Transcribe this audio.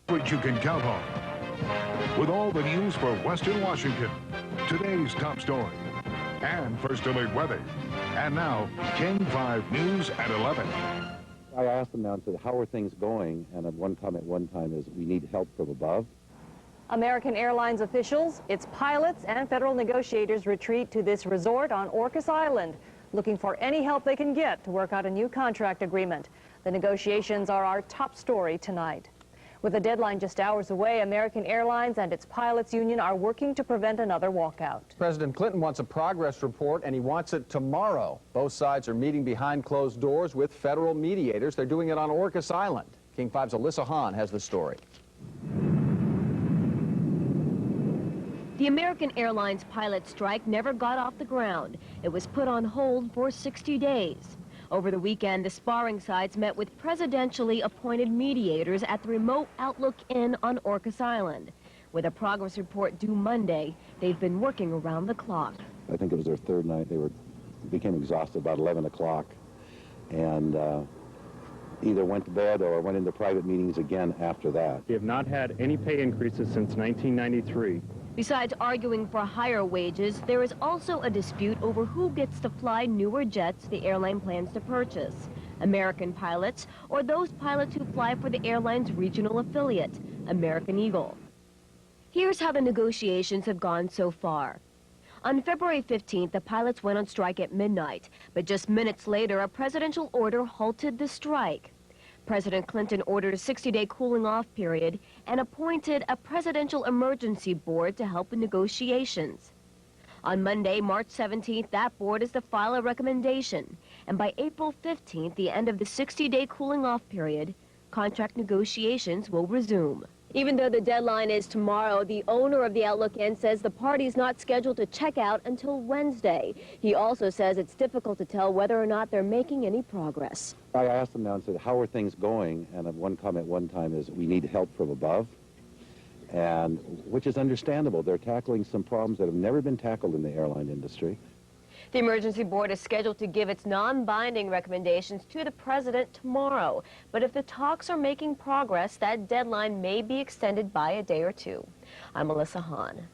Which you can count on. With all the news for Western Washington, today's top story, and first alert weather. And now, King 5 News at 11. I asked them now and said, how are things going? And one comment one time is, we need help from above. American Airlines officials, its pilots, and federal negotiators retreat to this resort on Orcas Island, looking for any help they can get to work out a new contract agreement. The negotiations are our top story tonight. With the deadline just hours away, American Airlines and its pilots union are working to prevent another walkout. President Clinton wants a progress report, and he wants it tomorrow. Both sides are meeting behind closed doors with federal mediators. They're doing it on Orcas Island. King 5's Alyssa Hahn has the story. The American Airlines pilot strike never got off the ground. It was put on hold for 60 days. Over the weekend, the sparring sides met with presidentially appointed mediators at the remote Outlook Inn on Orcas Island. With a progress report due Monday, they've been working around the clock. I think it was their third night. They became exhausted about 11 o'clock and either went to bed or went into private meetings again after that. We have not had any pay increases since 1993. Besides arguing for higher wages, there is also a dispute over who gets to fly newer jets the airline plans to purchase. American pilots or those pilots who fly for the airline's regional affiliate, American Eagle. Here's how the negotiations have gone so far. On February 15th, the pilots went on strike at midnight, but just minutes later, a presidential order halted the strike. President Clinton ordered a 60-day cooling-off period and appointed a presidential emergency board to help with negotiations. On Monday, March 17th, that board is to file a recommendation, and by April 15th, the end of the 60-day cooling-off period, contract negotiations will resume. Even though the deadline is tomorrow, the owner of the Outlook Inn says the party is not scheduled to check out until Wednesday. He also says it's difficult to tell whether or not they're making any progress. I asked them now and said, how are things going? And one comment one time is, we need help from above, and which is understandable. They're tackling some problems that have never been tackled in the airline industry. The emergency board is scheduled to give its non-binding recommendations to the president tomorrow. But if the talks are making progress, that deadline may be extended by a day or two. I'm Alyssa Hahn.